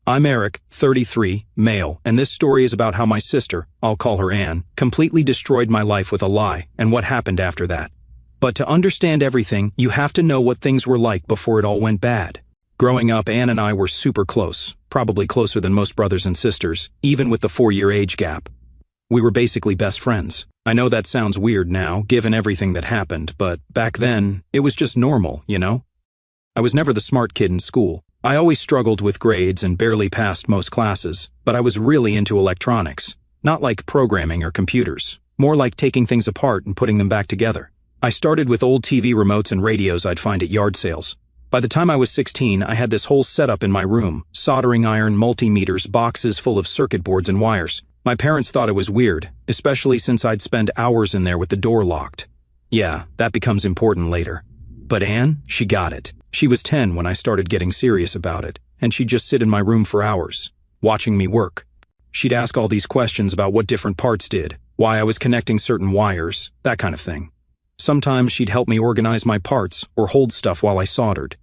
I'm Eric, 33, male, and this story is about how my sister, I'll call her Anne, completely destroyed my life with a lie and what happened after that. But to understand everything, you have to know what things were like before it all went bad. Growing up, Anne and I were super close, probably closer than most brothers and sisters, even with the 4-year age gap. We were basically best friends. I know that sounds weird now, given everything that happened, but back then, it was just normal, you know? I was never the smart kid in school. I always struggled with grades and barely passed most classes, but I was really into electronics. Not like programming or computers, more like taking things apart and putting them back together. I started with old TV remotes and radios I'd find at yard sales. By the time I was 16, I had this whole setup in my room, soldering iron, multimeters, boxes full of circuit boards and wires. My parents thought it was weird, especially since I'd spend hours in there with the door locked. Yeah, that becomes important later. But Anne, she got it. She was 10 when I started getting serious about it, and she'd just sit in my room for hours, watching me work. She'd ask all these questions about what different parts did, why I was connecting certain wires, that kind of thing. Sometimes she'd help me organize my parts or hold stuff while I soldered.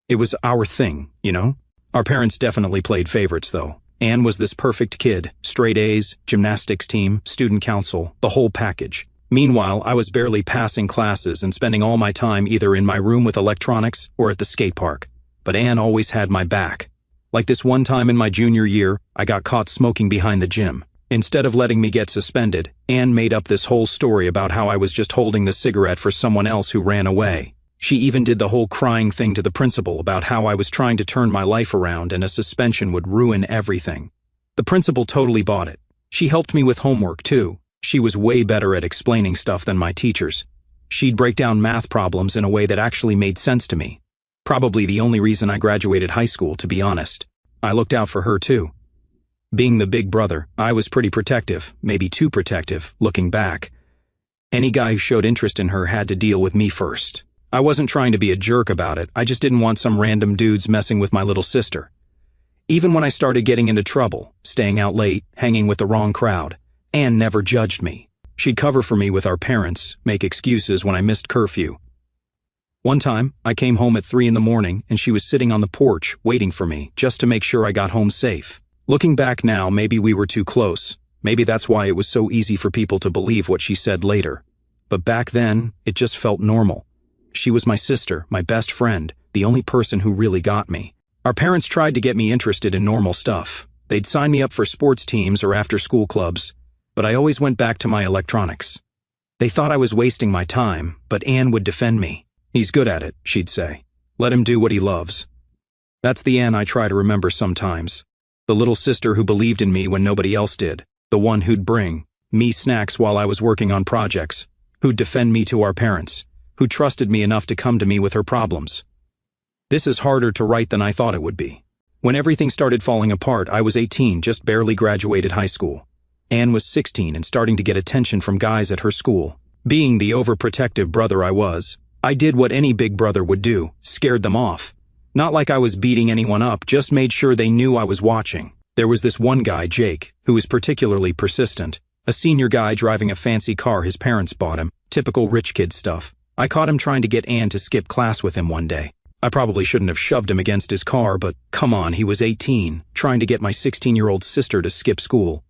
It was our thing, you know? Our parents definitely played favorites, though. Anne was this perfect kid, straight A's, gymnastics team, student council, the whole package. Meanwhile, I was barely passing classes and spending all my time either in my room with electronics or at the skate park. But Anne always had my back. Like this one time in my junior year, I got caught smoking behind the gym. Instead of letting me get suspended, Anne made up this whole story about how I was just holding the cigarette for someone else who ran away. She even did the whole crying thing to the principal about how I was trying to turn my life around and a suspension would ruin everything. The principal totally bought it. She helped me with homework, too. She was way better at explaining stuff than my teachers. She'd break down math problems in a way that actually made sense to me. Probably the only reason I graduated high school, to be honest. I looked out for her, too. Being the big brother, I was pretty protective, maybe too protective, looking back. Any guy who showed interest in her had to deal with me first. I wasn't trying to be a jerk about it, I just didn't want some random dudes messing with my little sister. Even when I started getting into trouble, staying out late, hanging with the wrong crowd, Anne never judged me. She'd cover for me with our parents, make excuses when I missed curfew. One time, I came home at 3 in the morning and she was sitting on the porch waiting for me just to make sure I got home safe. Looking back now, maybe we were too close. Maybe that's why it was so easy for people to believe what she said later. But back then, it just felt normal. She was my sister, my best friend, the only person who really got me. Our parents tried to get me interested in normal stuff. They'd sign me up for sports teams or after-school clubs, but I always went back to my electronics. They thought I was wasting my time, but Anne would defend me. "He's good at it," she'd say. "Let him do what he loves." That's the Anne I try to remember sometimes. The little sister who believed in me when nobody else did. The one who'd bring me snacks while I was working on projects. Who'd defend me to our parents. Who trusted me enough to come to me with her problems. This is harder to write than I thought it would be. When everything started falling apart, I was 18, just barely graduated high school. Anne was 16 and starting to get attention from guys at her school. Being the overprotective brother I was, I did what any big brother would do, scared them off. Not like I was beating anyone up, just made sure they knew I was watching. There was this one guy, Jake, who was particularly persistent. A senior guy driving a fancy car his parents bought him, typical rich kid stuff. I caught him trying to get Anne to skip class with him one day. I probably shouldn't have shoved him against his car, but come on, he was 18, trying to get my 16-year-old sister to skip school.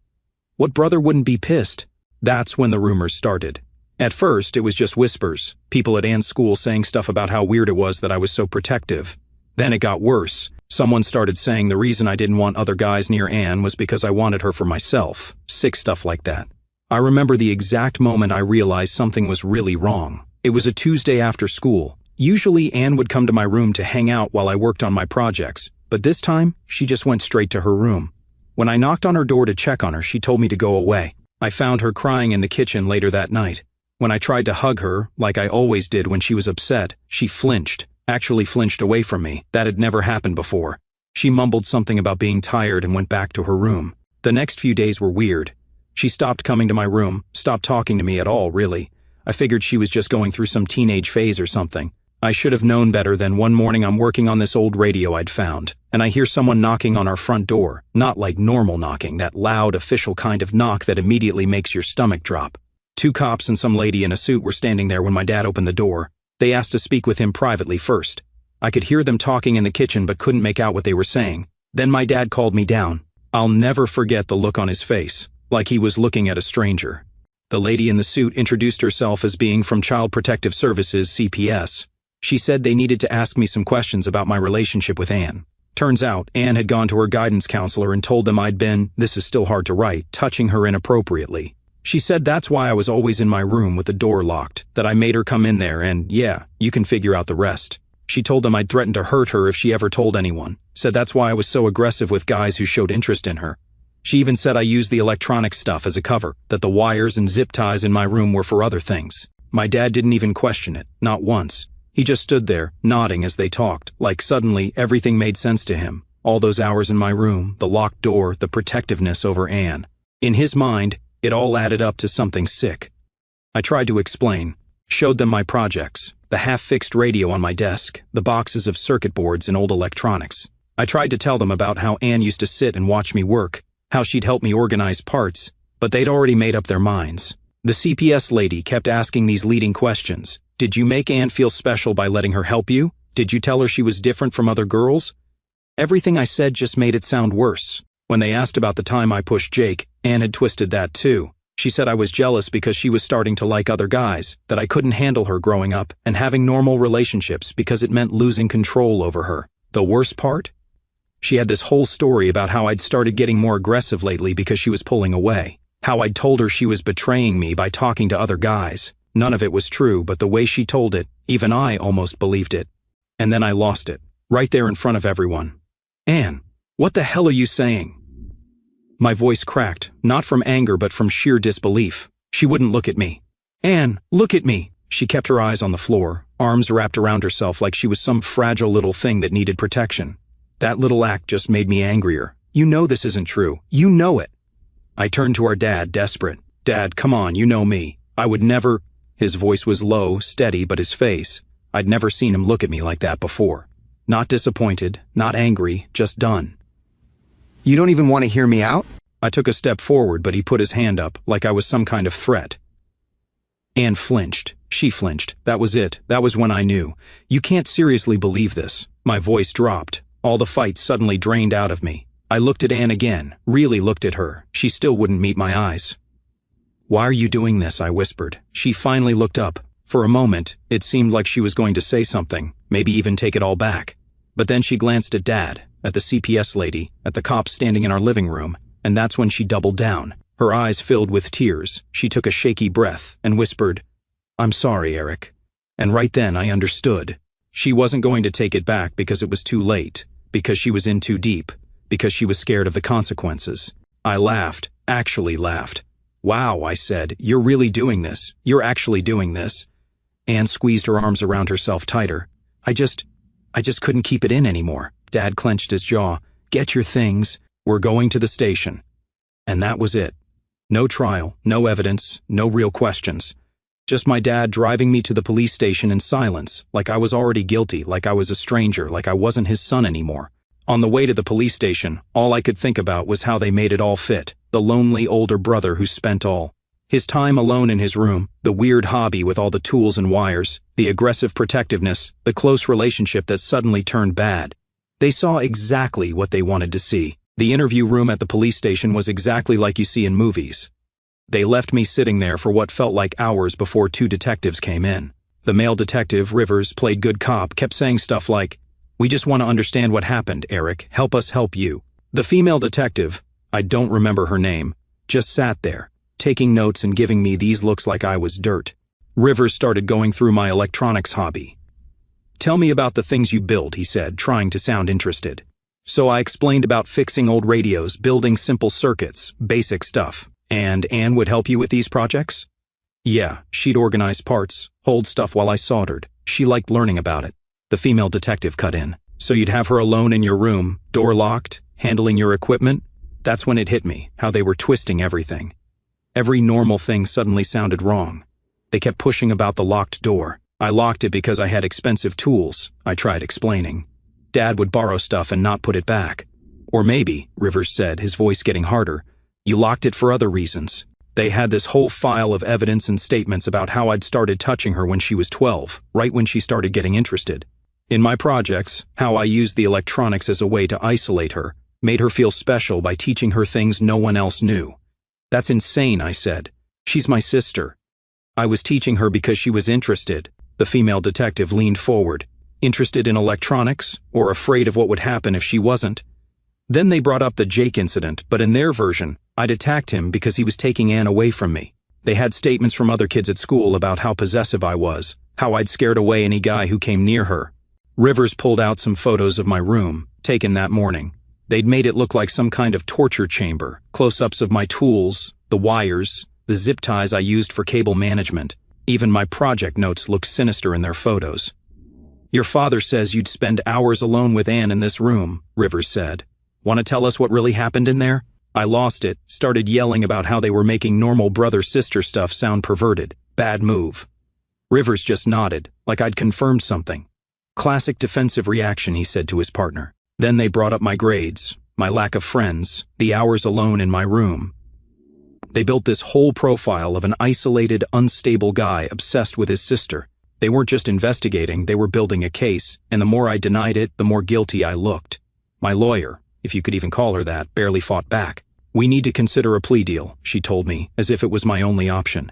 What brother wouldn't be pissed? That's when the rumors started. At first, it was just whispers, people at Anne's school saying stuff about how weird it was that I was so protective. Then it got worse. Someone started saying the reason I didn't want other guys near Anne was because I wanted her for myself. Sick stuff like that. I remember the exact moment I realized something was really wrong. It was a Tuesday after school. Usually Anne would come to my room to hang out while I worked on my projects, but this time, she just went straight to her room. When I knocked on her door to check on her, she told me to go away. I found her crying in the kitchen later that night. When I tried to hug her, like I always did when she was upset, she flinched, actually flinched away from me. That had never happened before. She mumbled something about being tired and went back to her room. The next few days were weird. She stopped coming to my room, stopped talking to me at all, really. I figured she was just going through some teenage phase or something. I should have known better than one morning I'm working on this old radio I'd found, and I hear someone knocking on our front door, not like normal knocking, that loud, official kind of knock that immediately makes your stomach drop. 2 cops and some lady in a suit were standing there when my dad opened the door. They asked to speak with him privately first. I could hear them talking in the kitchen but couldn't make out what they were saying. Then my dad called me down. I'll never forget the look on his face, like he was looking at a stranger. The lady in the suit introduced herself as being from Child Protective Services, CPS. She said they needed to ask me some questions about my relationship with Anne. Turns out, Anne had gone to her guidance counselor and told them I'd been, this is still hard to write, touching her inappropriately. She said that's why I was always in my room with the door locked, that I made her come in there and, yeah, you can figure out the rest. She told them I'd threatened to hurt her if she ever told anyone, said that's why I was so aggressive with guys who showed interest in her. She even said I used the electronic stuff as a cover, that the wires and zip ties in my room were for other things. My dad didn't even question it, not once. He just stood there, nodding as they talked, like suddenly everything made sense to him. All those hours in my room, the locked door, the protectiveness over Anne. In his mind, it all added up to something sick. I tried to explain, showed them my projects, the half-fixed radio on my desk, the boxes of circuit boards and old electronics. I tried to tell them about how Anne used to sit and watch me work, how she'd help me organize parts, but they'd already made up their minds. The CPS lady kept asking these leading questions. Did you make Anne feel special by letting her help you? Did you tell her she was different from other girls? Everything I said just made it sound worse. When they asked about the time I pushed Jake, Anne had twisted that too. She said I was jealous because she was starting to like other guys, that I couldn't handle her growing up and having normal relationships because it meant losing control over her. The worst part? She had this whole story about how I'd started getting more aggressive lately because she was pulling away. How I'd told her she was betraying me by talking to other guys. None of it was true, but the way she told it, even I almost believed it. And then I lost it, right there in front of everyone. Anne, what the hell are you saying? My voice cracked, not from anger but from sheer disbelief. She wouldn't look at me. Anne, look at me. She kept her eyes on the floor, arms wrapped around herself like she was some fragile little thing that needed protection. That little act just made me angrier. You know this isn't true. You know it. I turned to our dad, desperate. Dad, come on, you know me. I would never... His voice was low, steady, but his face, I'd never seen him look at me like that before. Not disappointed, not angry, just done. You don't even want to hear me out? I took a step forward, but he put his hand up, like I was some kind of threat. Anne flinched. She flinched. That was it. That was when I knew. You can't seriously believe this. My voice dropped. All the fight suddenly drained out of me. I looked at Anne again, really looked at her. She still wouldn't meet my eyes. Why are you doing this? I whispered. She finally looked up. For a moment, it seemed like she was going to say something, maybe even take it all back. But then she glanced at Dad, at the CPS lady, at the cops standing in our living room, and that's when she doubled down. Her eyes filled with tears. She took a shaky breath and whispered, I'm sorry, Eric. And right then I understood. She wasn't going to take it back because it was too late, because she was in too deep, because she was scared of the consequences. I laughed, actually laughed. Wow, I said, you're really doing this. You're actually doing this. Anne squeezed her arms around herself tighter. I just couldn't keep it in anymore. Dad clenched his jaw. Get your things. We're going to the station. And that was it. No trial, no evidence, no real questions. Just my dad driving me to the police station in silence, like I was already guilty, like I was a stranger, like I wasn't his son anymore. On the way to the police station, all I could think about was how they made it all fit. The lonely older brother who spent all his time alone in his room, the weird hobby with all the tools and wires, the aggressive protectiveness, the close relationship that suddenly turned bad. They saw exactly what they wanted to see. The interview room at the police station was exactly like you see in movies. They left me sitting there for what felt like hours before two detectives came in. The male detective, Rivers, played good cop, kept saying stuff like, we just want to understand what happened, Eric. Help us help you. The female detective, I don't remember her name, just sat there, taking notes and giving me these looks like I was dirt. Rivers started going through my electronics hobby. Tell me about the things you build, he said, trying to sound interested. So I explained about fixing old radios, building simple circuits, basic stuff. And Anne would help you with these projects? Yeah, she'd organize parts, hold stuff while I soldered. She liked learning about it. The female detective cut in. So you'd have her alone in your room, door locked, handling your equipment? That's when it hit me, how they were twisting everything. Every normal thing suddenly sounded wrong. They kept pushing about the locked door. I locked it because I had expensive tools, I tried explaining. Dad would borrow stuff and not put it back. Or maybe, Rivers said, his voice getting harder, you locked it for other reasons. They had this whole file of evidence and statements about how I'd started touching her when she was 12, right when she started getting interested. In my projects, how I used the electronics as a way to isolate her, Made her feel special by teaching her things no one else knew. That's insane, I said. She's my sister. I was teaching her because she was interested. The female detective leaned forward. Interested in electronics, or afraid of what would happen if she wasn't? Then they brought up the Jake incident, but in their version, I'd attacked him because he was taking Anne away from me. They had statements from other kids at school about how possessive I was, how I'd scared away any guy who came near her. Rivers pulled out some photos of my room, taken that morning. They'd made it look like some kind of torture chamber, close-ups of my tools, the wires, the zip ties I used for cable management. Even my project notes looked sinister in their photos. Your father says you'd spend hours alone with Anne in this room, Rivers said. Want to tell us what really happened in there? I lost it, started yelling about how they were making normal brother-sister stuff sound perverted. Bad move. Rivers just nodded, like I'd confirmed something. Classic defensive reaction, he said to his partner. Then they brought up my grades, my lack of friends, the hours alone in my room. They built this whole profile of an isolated, unstable guy obsessed with his sister. They weren't just investigating, they were building a case, and the more I denied it, the more guilty I looked. My lawyer, if you could even call her that, barely fought back. We need to consider a plea deal, she told me, as if it was my only option.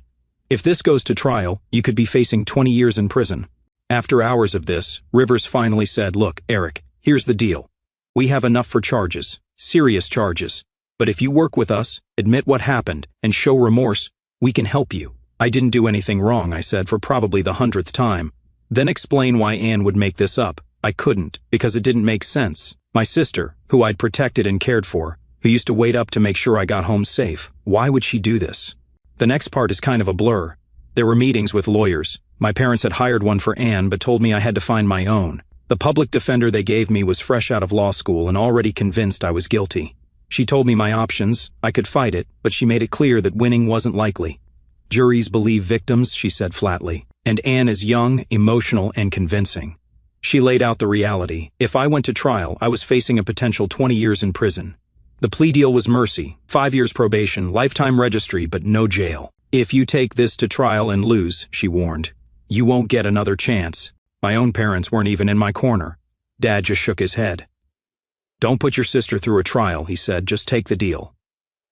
If this goes to trial, you could be facing 20 years in prison. After hours of this, Rivers finally said, look, Eric, here's the deal. We have enough for charges, serious charges. But if you work with us, admit what happened, and show remorse, we can help you. I didn't do anything wrong, I said for probably the 100th time. Then explain why Anne would make this up. I couldn't, because it didn't make sense. My sister, who I'd protected and cared for, who used to wait up to make sure I got home safe, why would she do this? The next part is kind of a blur. There were meetings with lawyers. My parents had hired one for Anne but told me I had to find my own. The public defender they gave me was fresh out of law school and already convinced I was guilty. She told me my options, I could fight it, but she made it clear that winning wasn't likely. Juries believe victims, she said flatly, and Anne is young, emotional, and convincing. She laid out the reality. If I went to trial, I was facing a potential 20 years in prison. The plea deal was mercy, 5 years probation, lifetime registry, but no jail. If you take this to trial and lose, she warned, you won't get another chance. My own parents weren't even in my corner. Dad just shook his head. Don't put your sister through a trial, he said, just take the deal.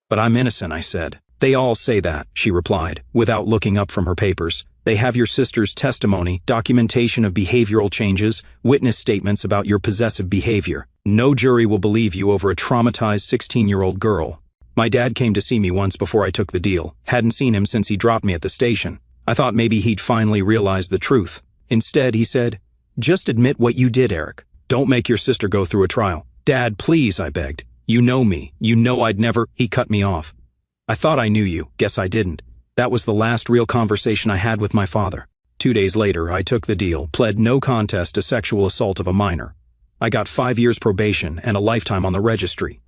But I'm innocent, I said. They all say that, she replied, without looking up from her papers. They have your sister's testimony, documentation of behavioral changes, witness statements about your possessive behavior. No jury will believe you over a traumatized 16-year-old girl. My dad came to see me once before I took the deal. Hadn't seen him since he dropped me at the station. I thought maybe he'd finally realize the truth. Instead, he said, just admit what you did, Eric. Don't make your sister go through a trial. Dad, please, I begged. You know me. You know I'd never. He cut me off. I thought I knew you. Guess I didn't. That was the last real conversation I had with my father. 2 days later, I took the deal, pled no contest to sexual assault of a minor. I got 5 years probation and a lifetime on the registry.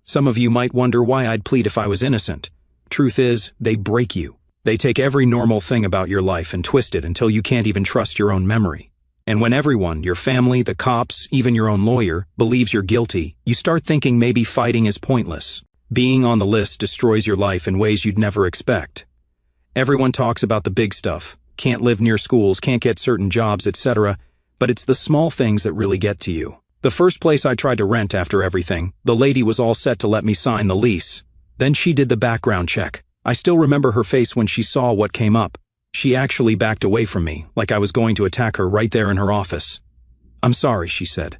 Some of you might wonder why I'd plead if I was innocent. Truth is, they break you. They take every normal thing about your life and twist it until you can't even trust your own memory. And when everyone, your family, the cops, even your own lawyer, believes you're guilty, you start thinking maybe fighting is pointless. Being on the list destroys your life in ways you'd never expect. Everyone talks about the big stuff. Can't live near schools, can't get certain jobs, etc. But it's the small things that really get to you. The first place I tried to rent after everything, the lady was all set to let me sign the lease. Then she did the background check. I still remember her face when she saw what came up. She actually backed away from me, like I was going to attack her right there in her office. I'm sorry, she said.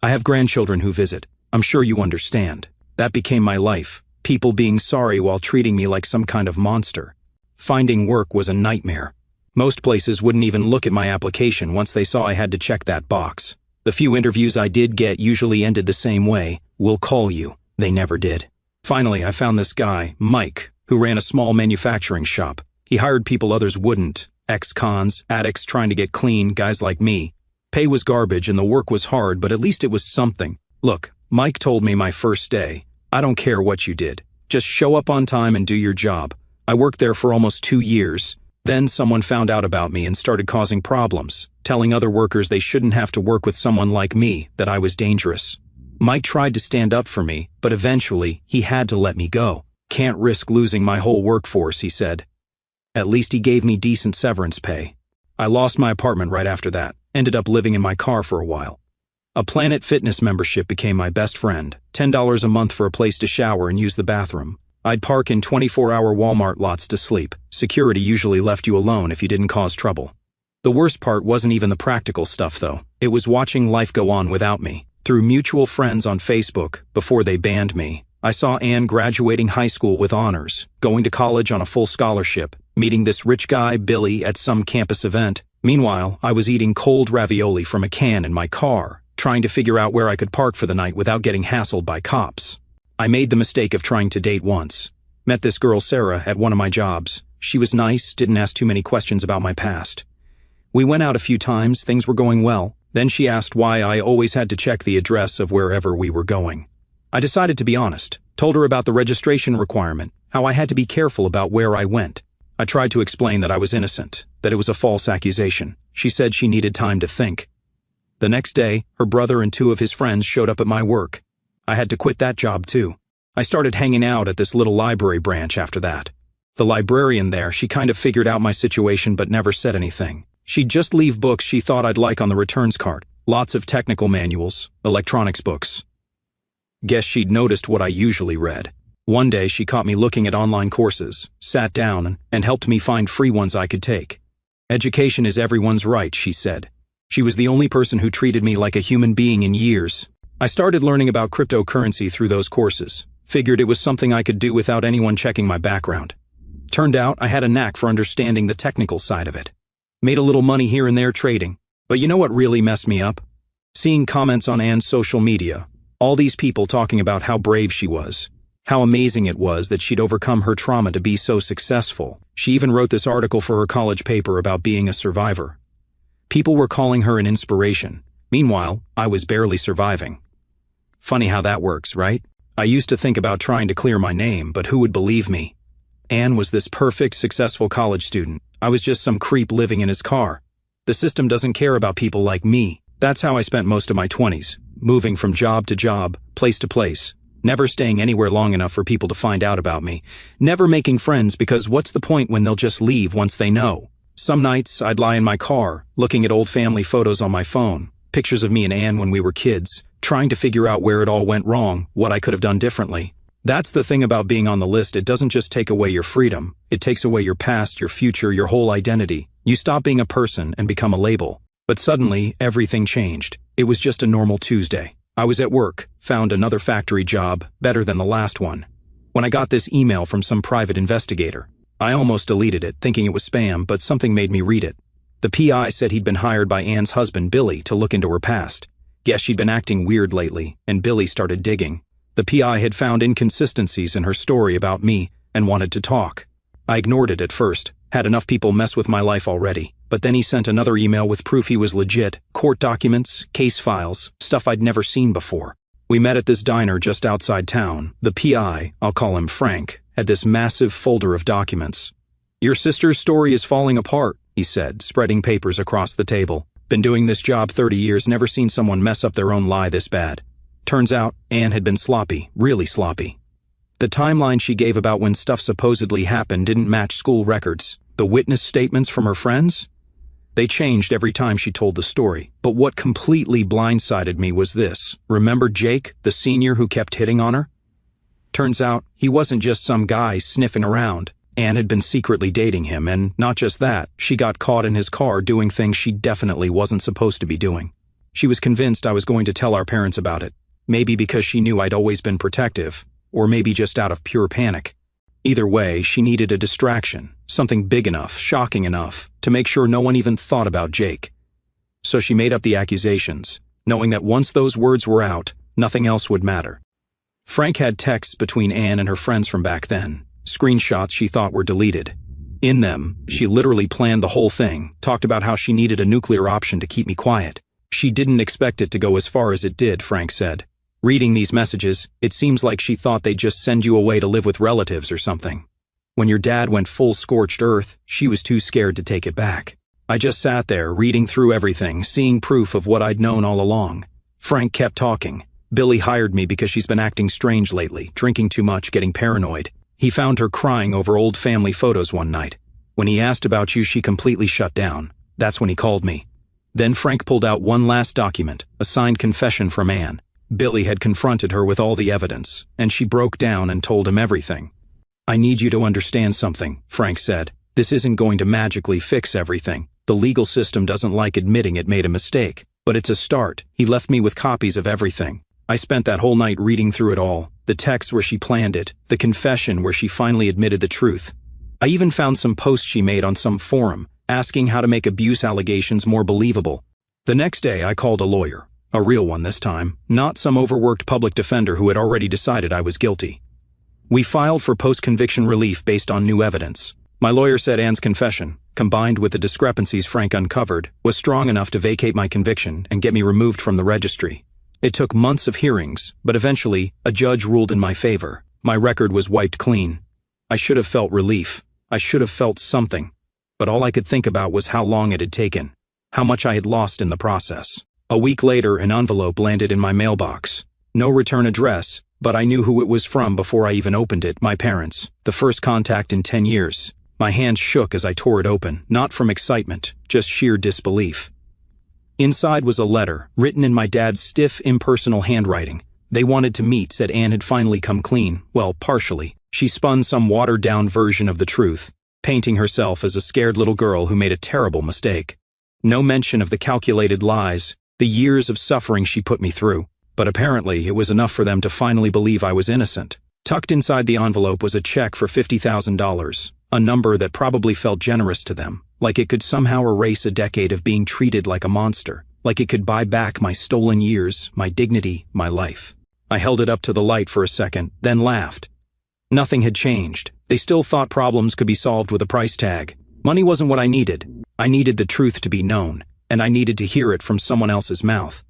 I have grandchildren who visit. I'm sure you understand. That became my life. People being sorry while treating me like some kind of monster. Finding work was a nightmare. Most places wouldn't even look at my application once they saw I had to check that box. The few interviews I did get usually ended the same way. We'll call you. They never did. Finally, I found this guy, Mike, who ran a small manufacturing shop. He hired people others wouldn't. Ex-cons, addicts trying to get clean, guys like me. Pay was garbage and the work was hard, but at least it was something. Look, Mike told me my first day, I don't care what you did. Just show up on time and do your job. I worked there for almost 2 years. Then someone found out about me and started causing problems, telling other workers they shouldn't have to work with someone like me, that I was dangerous. Mike tried to stand up for me, but eventually he had to let me go. Can't risk losing my whole workforce, he said. At least he gave me decent severance pay. I lost my apartment right after that, ended up living in my car for a while. A Planet Fitness membership became my best friend. $10 a month for a place to shower and use the bathroom. I'd park in 24-hour Walmart lots to sleep. Security usually left you alone if you didn't cause trouble. The worst part wasn't even the practical stuff, though. It was watching life go on without me. Through mutual friends on Facebook, before they banned me, I saw Anne graduating high school with honors, going to college on a full scholarship, meeting this rich guy, Billy, at some campus event. Meanwhile, I was eating cold ravioli from a can in my car, trying to figure out where I could park for the night without getting hassled by cops. I made the mistake of trying to date once. Met this girl, Sarah, at one of my jobs. She was nice, didn't ask too many questions about my past. We went out a few times, things were going well. Then she asked why I always had to check the address of wherever we were going. I decided to be honest, told her about the registration requirement, how I had to be careful about where I went. I tried to explain that I was innocent, that it was a false accusation. She said she needed time to think. The next day, her brother and 2 of his friends showed up at my work. I had to quit that job too. I started hanging out at this little library branch after that. The librarian there, she kind of figured out my situation but never said anything. She'd just leave books she thought I'd like on the returns cart. Lots of technical manuals, electronics books. Guess she'd noticed what I usually read. One day she caught me looking at online courses, sat down, and helped me find free ones I could take. Education is everyone's right, she said. She was the only person who treated me like a human being in years. I started learning about cryptocurrency through those courses. Figured it was something I could do without anyone checking my background. Turned out I had a knack for understanding the technical side of it. Made a little money here and there trading. But you know what really messed me up? Seeing comments on Anne's social media. All these people talking about how brave she was. How amazing it was that she'd overcome her trauma to be so successful. She even wrote this article for her college paper about being a survivor. People were calling her an inspiration. Meanwhile, I was barely surviving. Funny how that works, right? I used to think about trying to clear my name, but who would believe me? Anne was this perfect, successful college student. I was just some creep living in his car. The system doesn't care about people like me. That's how I spent most of my 20s, moving from job to job, place to place, never staying anywhere long enough for people to find out about me, never making friends because what's the point when they'll just leave once they know? Some nights I'd lie in my car, looking at old family photos on my phone, pictures of me and Anne when we were kids, trying to figure out where it all went wrong, what I could have done differently. That's the thing about being on the list, it doesn't just take away your freedom, it takes away your past, your future, your whole identity. You stop being a person and become a label. But suddenly, everything changed. It was just a normal Tuesday. I was at work, found another factory job, better than the last one. When I got this email from some private investigator, I almost deleted it, thinking it was spam, but something made me read it. The PI said he'd been hired by Anne's husband, Billy, to look into her past. Guess she'd been acting weird lately, and Billy started digging. The PI had found inconsistencies in her story about me and wanted to talk. I ignored it at first, had enough people mess with my life already, but then he sent another email with proof he was legit, court documents, case files, stuff I'd never seen before. We met at this diner just outside town. The PI, I'll call him Frank, had this massive folder of documents. "Your sister's story is falling apart," he said, spreading papers across the table. "Been doing this job 30 years, never seen someone mess up their own lie this bad." Turns out, Anne had been sloppy, really sloppy. The timeline she gave about when stuff supposedly happened didn't match school records. The witness statements from her friends? They changed every time she told the story. But what completely blindsided me was this. Remember Jake, the senior who kept hitting on her? Turns out, he wasn't just some guy sniffing around. Anne had been secretly dating him, and not just that, she got caught in his car doing things she definitely wasn't supposed to be doing. She was convinced I was going to tell our parents about it. Maybe because she knew I'd always been protective, or maybe just out of pure panic. Either way, she needed a distraction, something big enough, shocking enough, to make sure no one even thought about Jake. So she made up the accusations, knowing that once those words were out, nothing else would matter. Frank had texts between Anne and her friends from back then, screenshots she thought were deleted. In them, she literally planned the whole thing, talked about how she needed a nuclear option to keep me quiet. She didn't expect it to go as far as it did, Frank said. Reading these messages, it seems like she thought they'd just send you away to live with relatives or something. When your dad went full scorched earth, she was too scared to take it back. I just sat there, reading through everything, seeing proof of what I'd known all along. Frank kept talking. Billy hired me because she's been acting strange lately, drinking too much, getting paranoid. He found her crying over old family photos one night. When he asked about you, she completely shut down. That's when he called me. Then Frank pulled out one last document, a signed confession from Anne. Billy had confronted her with all the evidence, and she broke down and told him everything. "I need you to understand something," Frank said. "This isn't going to magically fix everything. The legal system doesn't like admitting it made a mistake. But it's a start." He left me with copies of everything. I spent that whole night reading through it all, the text where she planned it, the confession where she finally admitted the truth. I even found some posts she made on some forum, asking how to make abuse allegations more believable. The next day I called a lawyer, a real one this time, not some overworked public defender who had already decided I was guilty. We filed for post-conviction relief based on new evidence. My lawyer said Anne's confession, combined with the discrepancies Frank uncovered, was strong enough to vacate my conviction and get me removed from the registry. It took months of hearings, but eventually, a judge ruled in my favor. My record was wiped clean. I should have felt relief. I should have felt something. But all I could think about was how long it had taken, how much I had lost in the process. A week later, an envelope landed in my mailbox. No return address, but I knew who it was from before I even opened it, my parents, the first contact in 10 years. My hands shook as I tore it open, not from excitement, just sheer disbelief. Inside was a letter, written in my dad's stiff, impersonal handwriting. They wanted to meet, said Anne had finally come clean, well, partially. She spun some watered-down version of the truth, painting herself as a scared little girl who made a terrible mistake. No mention of the calculated lies, the years of suffering she put me through. But apparently it was enough for them to finally believe I was innocent. Tucked inside the envelope was a check for $50,000, a number that probably felt generous to them, like it could somehow erase a decade of being treated like a monster, like it could buy back my stolen years, my dignity, my life. I held it up to the light for a second, then laughed. Nothing had changed. They still thought problems could be solved with a price tag. Money wasn't what I needed. I needed the truth to be known, and I needed to hear it from someone else's mouth.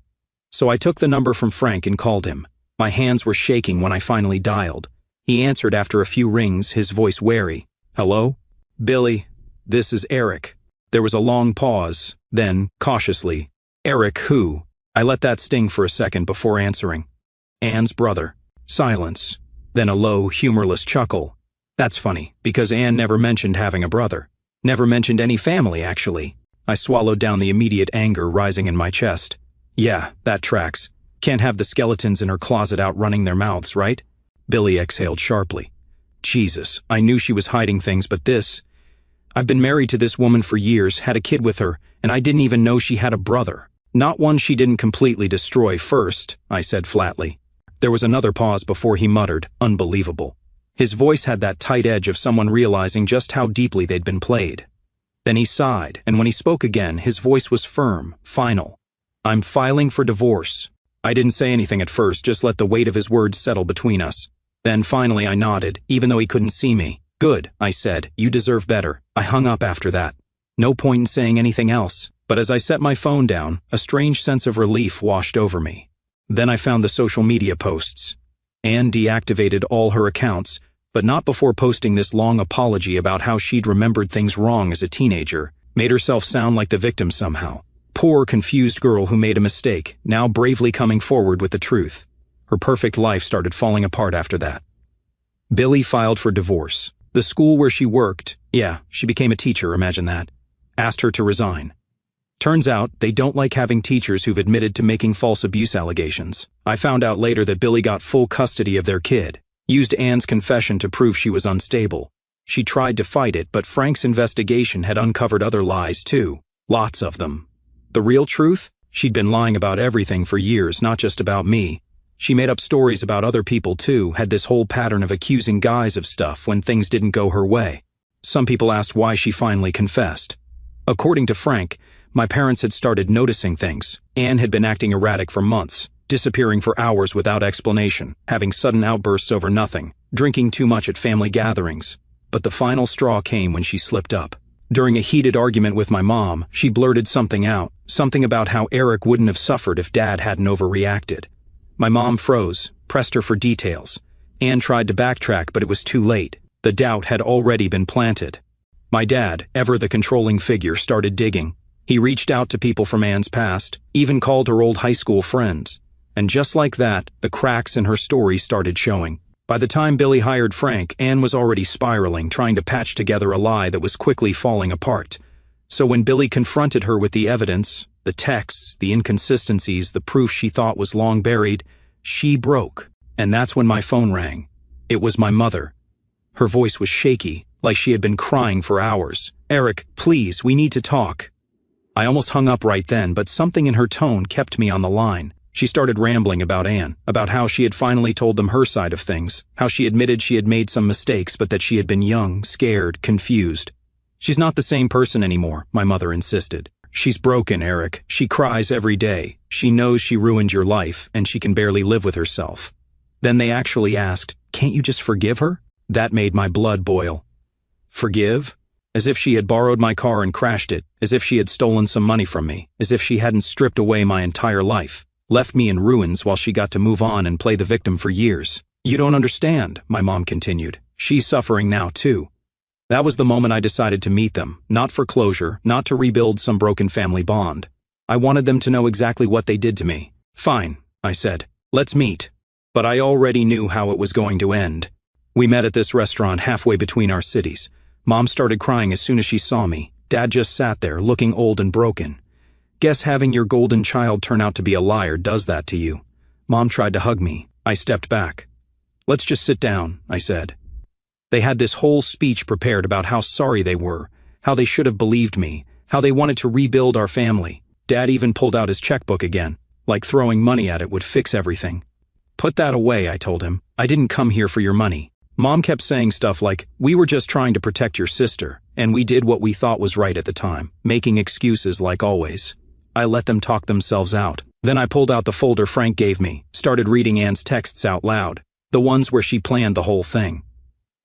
So I took the number from Frank and called him. My hands were shaking when I finally dialed. He answered after a few rings, his voice wary. "Hello? Billy, this is Eric." There was a long pause, then, cautiously, "Eric who?" I let that sting for a second before answering. "Anne's brother." Silence. Then a low, humorless chuckle. "That's funny, because Anne never mentioned having a brother. Never mentioned any family, actually." I swallowed down the immediate anger rising in my chest. "Yeah, that tracks. Can't have the skeletons in her closet out running their mouths, right?" Billy exhaled sharply. "Jesus, I knew she was hiding things, but this... I've been married to this woman for years, had a kid with her, and I didn't even know she had a brother. Not one she didn't completely destroy first," I said flatly. There was another pause before he muttered, "Unbelievable." His voice had that tight edge of someone realizing just how deeply they'd been played. Then he sighed, and when he spoke again, his voice was firm, final. "I'm filing for divorce." I didn't say anything at first, just let the weight of his words settle between us. Then finally I nodded, even though he couldn't see me. "Good," I said, "you deserve better." I hung up after that. No point in saying anything else, but as I set my phone down, a strange sense of relief washed over me. Then I found the social media posts. Anne deactivated all her accounts, but not before posting this long apology about how she'd remembered things wrong as a teenager, made herself sound like the victim somehow. Poor, confused girl who made a mistake, now bravely coming forward with the truth. Her perfect life started falling apart after that. Billy filed for divorce. The school where she worked, yeah, she became a teacher, imagine that, asked her to resign. Turns out, they don't like having teachers who've admitted to making false abuse allegations. I found out later that Billy got full custody of their kid, used Anne's confession to prove she was unstable. She tried to fight it, but Frank's investigation had uncovered other lies too. Lots of them. The real truth? She'd been lying about everything for years, not just about me. She made up stories about other people too, had this whole pattern of accusing guys of stuff when things didn't go her way. Some people asked why she finally confessed. According to Frank, my parents had started noticing things. Anne had been acting erratic for months, disappearing for hours without explanation, having sudden outbursts over nothing, drinking too much at family gatherings. But the final straw came when she slipped up. During a heated argument with my mom, she blurted something out, something about how Eric wouldn't have suffered if Dad hadn't overreacted. My mom froze, pressed her for details. Anne tried to backtrack, but it was too late. The doubt had already been planted. My dad, ever the controlling figure, started digging. He reached out to people from Anne's past, even called her old high school friends. And just like that, the cracks in her story started showing. By the time Billy hired Frank, Anne was already spiraling, trying to patch together a lie that was quickly falling apart. So when Billy confronted her with the evidence, The texts, the inconsistencies, the proof she thought was long buried. She broke. And that's when my phone rang. It was my mother. Her voice was shaky, like she had been crying for hours. "Eric, please, we need to talk." I almost hung up right then, but something in her tone kept me on the line. She started rambling about Anne, about how she had finally told them her side of things, how she admitted she had made some mistakes but that she had been young, scared, confused. "She's not the same person anymore," my mother insisted. "She's broken, Eric. She cries every day. She knows she ruined your life, and she can barely live with herself." Then they actually asked, "Can't you just forgive her?" That made my blood boil. Forgive? As if she had borrowed my car and crashed it, as if she had stolen some money from me, as if she hadn't stripped away my entire life, left me in ruins while she got to move on and play the victim for years. "You don't understand," my mom continued. "She's suffering now too." That was the moment I decided to meet them, not for closure, not to rebuild some broken family bond. I wanted them to know exactly what they did to me. "Fine," I said. "Let's meet." But I already knew how it was going to end. We met at this restaurant halfway between our cities. Mom started crying as soon as she saw me. Dad just sat there, looking old and broken. Guess having your golden child turn out to be a liar does that to you. Mom tried to hug me. I stepped back. "Let's just sit down," I said. They had this whole speech prepared about how sorry they were, how they should have believed me, how they wanted to rebuild our family. Dad even pulled out his checkbook again, like throwing money at it would fix everything. "Put that away," I told him. "I didn't come here for your money." Mom kept saying stuff like, "We were just trying to protect your sister, and we did what we thought was right at the time," making excuses like always. I let them talk themselves out. Then I pulled out the folder Frank gave me, started reading Anne's texts out loud, the ones where she planned the whole thing.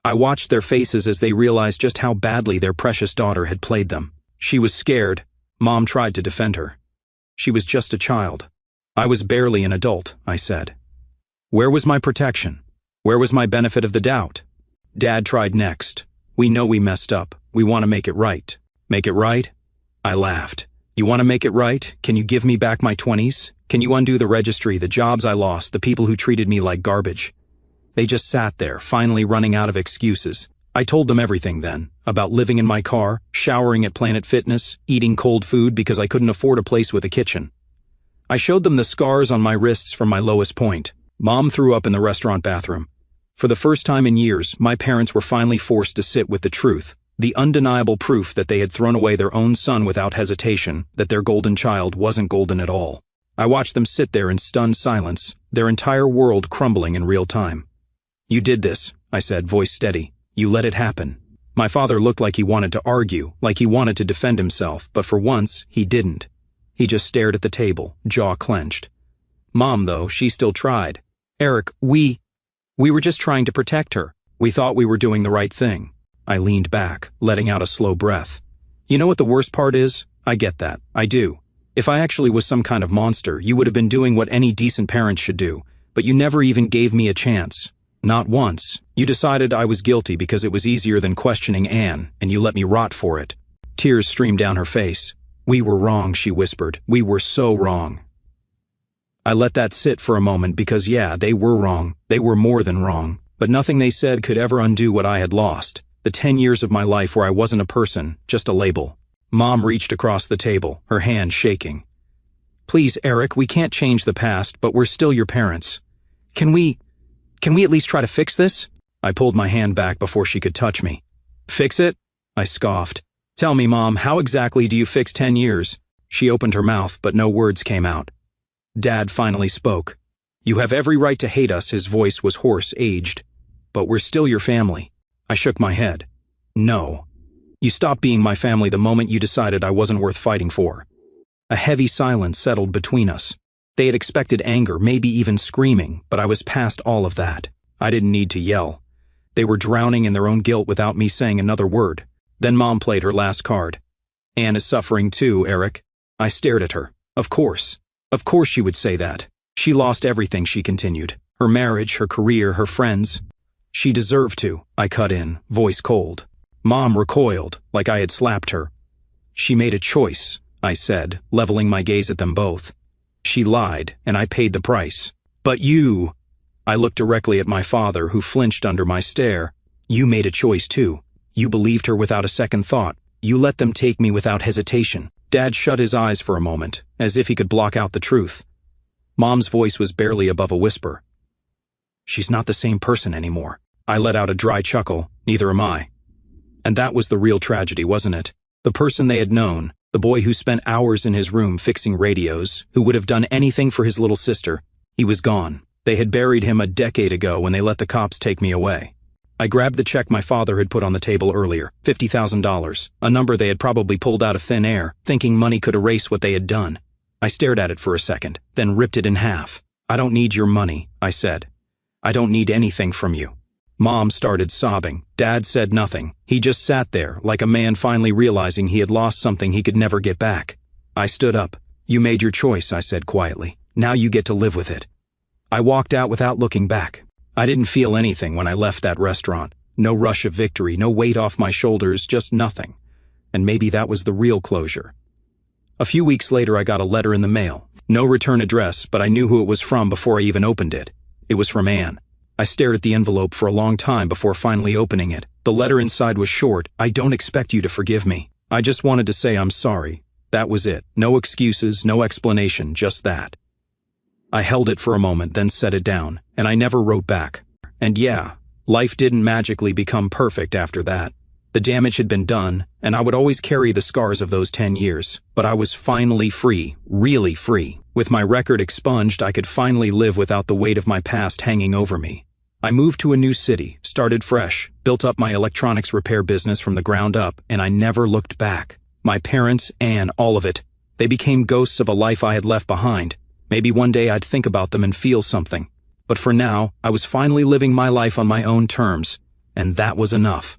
I watched their faces as they realized just how badly their precious daughter had played them. She was scared. Mom tried to defend her. She was just a child. I was barely an adult, I said. Where was my protection? Where was my benefit of the doubt? Dad tried next. "We know we messed up. We want to make it right." "Make it right?" I laughed. "You want to make it right? Can you give me back my 20s? Can you undo the registry, the jobs I lost, the people who treated me like garbage?" They just sat there, finally running out of excuses. I told them everything then, about living in my car, showering at Planet Fitness, eating cold food because I couldn't afford a place with a kitchen. I showed them the scars on my wrists from my lowest point. Mom threw up in the restaurant bathroom. For the first time in years, my parents were finally forced to sit with the truth, the undeniable proof that they had thrown away their own son without hesitation, that their golden child wasn't golden at all. I watched them sit there in stunned silence, their entire world crumbling in real time. "You did this," I said, voice steady. "You let it happen." My father looked like he wanted to argue, like he wanted to defend himself, but for once, he didn't. He just stared at the table, jaw clenched. Mom, though, she still tried. "Eric, we were just trying to protect her. We thought we were doing the right thing." I leaned back, letting out a slow breath. "You know what the worst part is? I get that. I do. If I actually was some kind of monster, you would have been doing what any decent parent should do, but you never even gave me a chance. Not once. You decided I was guilty because it was easier than questioning Anne, and you let me rot for it." Tears streamed down her face. "We were wrong," she whispered. "We were so wrong." I let that sit for a moment because, yeah, they were wrong. They were more than wrong. But nothing they said could ever undo what I had lost. The 10 years of my life where I wasn't a person, just a label. Mom reached across the table, her hand shaking. "Please, Eric, we can't change the past, but we're still your parents. Can we at least try to fix this?" I pulled my hand back before she could touch me. "Fix it?" I scoffed. "Tell me, Mom, how exactly do you fix 10 years? She opened her mouth, but no words came out. Dad finally spoke. "You have every right to hate us," his voice was hoarse, aged. "But we're still your family." I shook my head. "No. You stopped being my family the moment you decided I wasn't worth fighting for." A heavy silence settled between us. They had expected anger, maybe even screaming, but I was past all of that. I didn't need to yell. They were drowning in their own guilt without me saying another word. Then Mom played her last card. "Anne is suffering too, Eric." I stared at her. Of course she would say that. She lost everything, she continued. Her marriage, her career, her friends. She deserved to, I cut in, voice cold. Mom recoiled, like I had slapped her. "She made a choice," I said, leveling my gaze at them both. "She lied, and I paid the price. But you..." I looked directly at my father, who flinched under my stare. "You made a choice too. You believed her without a second thought. You let them take me without hesitation. Dad shut his eyes for a moment, as if he could block out the truth. Mom's voice was barely above a whisper. She's not the same person anymore. I let out a dry chuckle. Neither am I. And that was the real tragedy, wasn't it? The person they had known, the boy who spent hours in his room fixing radios, who would have done anything for his little sister, he was gone. They had buried him a decade ago when they let the cops take me away. I grabbed the check my father had put on the table earlier, $50,000, a number they had probably pulled out of thin air, thinking money could erase what they had done. I stared at it for a second, then ripped it in half. I don't need your money, I said. I don't need anything from you. Mom started sobbing. Dad said nothing. He just sat there, like a man finally realizing he had lost something he could never get back. I stood up. You made your choice, I said quietly. Now you get to live with it. I walked out without looking back. I didn't feel anything when I left that restaurant. No rush of victory, no weight off my shoulders, just nothing. And maybe that was the real closure. A few weeks later I got a letter in the mail. No return address, but I knew who it was from before I even opened it. It was from Anne. I stared at the envelope for a long time before finally opening it. The letter inside was short. I don't expect you to forgive me. I just wanted to say I'm sorry. That was it. No excuses, no explanation, just that. I held it for a moment, then set it down, and I never wrote back. And yeah, life didn't magically become perfect after that. The damage had been done, and I would always carry the scars of those 10 years. But I was finally free, really free. With my record expunged, I could finally live without the weight of my past hanging over me. I moved to a new city, started fresh, built up my electronics repair business from the ground up, and I never looked back. My parents, Anne, all of it. They became ghosts of a life I had left behind. Maybe one day I'd think about them and feel something. But for now, I was finally living my life on my own terms, and that was enough.